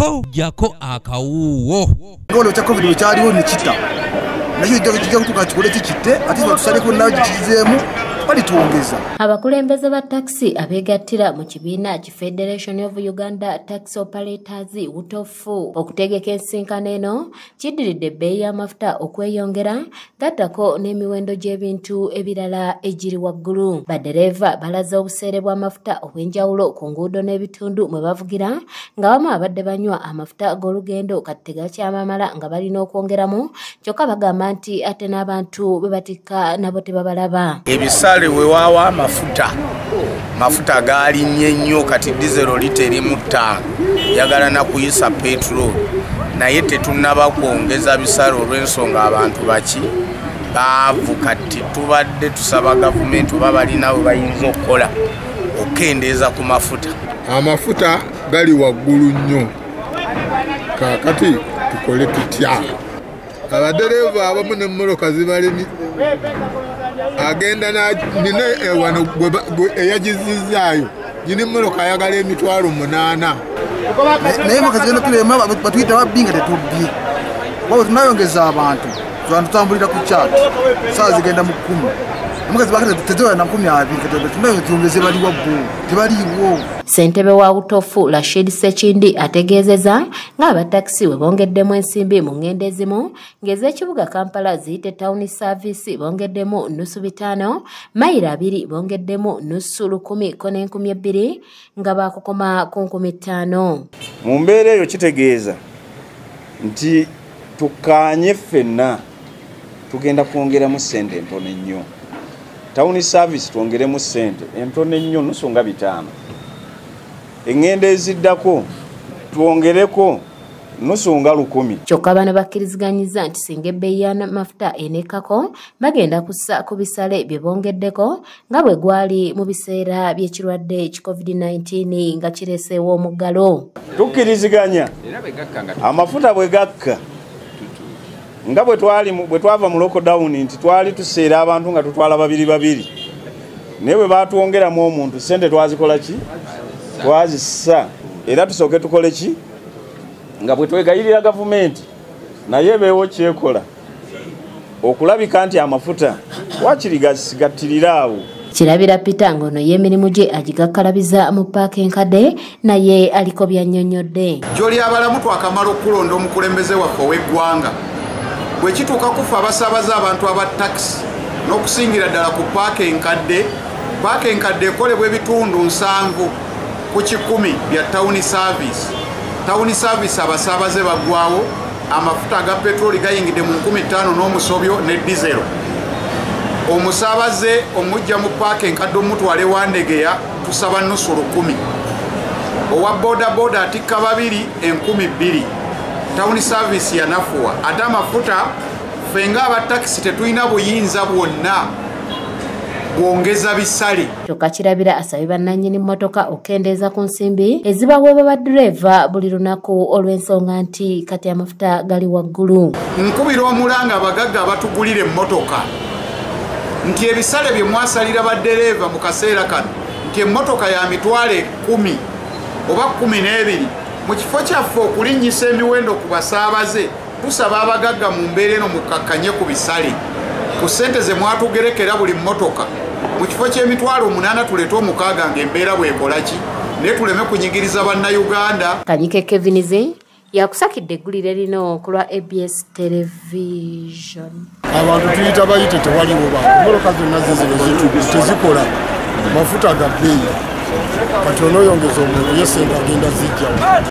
po jako akawuwo ngolo cha covid cyariho ni kita nakyo kijya kutuka kikole kikite ati batusale ko nawo kizemu balituongeza. Abakulembeze ba taxi abegattira mu kibiina ki Federation of Uganda Taxi Operators utofu okutegeka ensinkano eno kiddiridde ebbeeyi y'amafuta okweyongera gattako n'emiwendo gy'ebintu ebirala egiri waggulu. Baddereeva balaze obuseere bw'amafuta obw'enjawulo ku nguudo n'ebitundu mwe bavugira ng'abamu abadde banywa amafuta g'olugendo kati tegakyamamala nga balina okwongeramu kyokka bagamba nti ate n'abantu bwe batikka nabo tebabalaba. Ebisale wewawa mafuta gaalinnye nnyo kati dizero literi mu 5 yagala na kuyisa petrol naye tetunnaba kwongeza bisale olw'ensonga abantu baki baavu kati tubadde tusaba gavumenti oba balina we bayinza okukola okendeeza ku mafuta. Amafuta gali waggulu nnyo kakati tukole tutya. Abadereeva abamu n'emmoloka zibalemi agenda na nina wano eyagizizaayo nyini mmoloka ayagala emitwalo 8 naye mukazigenda tulema batuyita babbinga tetubbi wabo tunayongeza abantu tutambulira ku chat saa zigenda mu 10 mukazi bakati tetewa na 12 tunayongeze bali waggulu tebaliwo. Ssentebe wa Utofu Rashid Sekindi ategeezeza ng'abataxi we bongeddemu ensimbi mu ngendo ezimu ng'ez'ekibuga Kampala ziyite town service bongeddemu nusu 5 mayiro 2 bongeddemu nusu 10 ko n'enkumi 2 nga baakukoma ku 5,000. Mu mbeera eyo kitegeeza nti tukaanye ffenna tugenda kwongeramu ssente entono ennyo. Town service twongeremu ssente entono ennyo nusu nga 5. Engendo eziddako tuongereko nusu nga 10. Kyokka bano bakkiriziganyiza nti singa ebbeeyi y'amafuta enekako bagenda kussa ku bisale bye bongeddeko nga bwe gwali mu biseera by'ekirwadde ki COVID-19 nga kireeseewo omuggalo. Tukkiriziganya amafuta bwe gakka nga bwe twava mu lockdown nti twali tuseera abantu nga tutwala 2 naye bwe baatwongeramu omuntu ssente twazikola ki? Twazissa era tusooke tukole ki nga bwe twegayirira gavumenti naye beewo kyekola okulabika nti amafuta wakirigasigattirira awo. Kirabira Peter ngono y'emirimu gye agigakkalabiza mu paaka enkadde naye aliko byannyonnyodde. Gy'oli abalamu twakamala okulonda omukulembeze waffe ow'eggwanga bwe kituuka kufa abasaabaza abantu aba taxi n'okusingira ddala ku paaka enkadde ekolebwa ebitundu 7 ku 10 bya town service. Town service abasaabaze baggwawo amafuta aga petroli gayingidde mu 15,000 n'omusobyo ne dizero. Omusaabaze omujja mu paaka enkadde omutwale wa Ndegeya tusaba nusu 10. Owa boda atikka 2 2,000. Town service yanafuwa ate amafuta fenga aba taxi tetulina buyinza bwonna bwongeza bisale. Kyokka kirabira asabye bannannyini mmotoka okendeeza ku nsimbi ezibaweebwa baddereeva buli lunaku olw'ensonga nti kati amafuta gali waggulu. Nkubira omulanga abagagga abatugulira emmotoka nti ebisale bye mwasalira baddereeva mu kaseera kano nti emmotoka ya mitwalo 10 oba 12 mu kifo kyaffe okulinnyisa emiwendo ku basaabaze tusaba abagagga mu mbeera eno mukakkanye ku bisale ku ssente ze mwatugerekera buli mmotoka mu kifo ky'emitwalo 8 tuleete 6 ng'embeera bwekola ki naye tuleme kunyigiriza bannayuganda. Kanyike Kevinize yakusakidde eggulire lino ku lwa ABS Television. Abantu tuyita bayite tewaliwo bantu mmoloka zonna tezikola mafuta ga bbeeyi kati onooyongeza omuntu ye sente agenda zijjawo.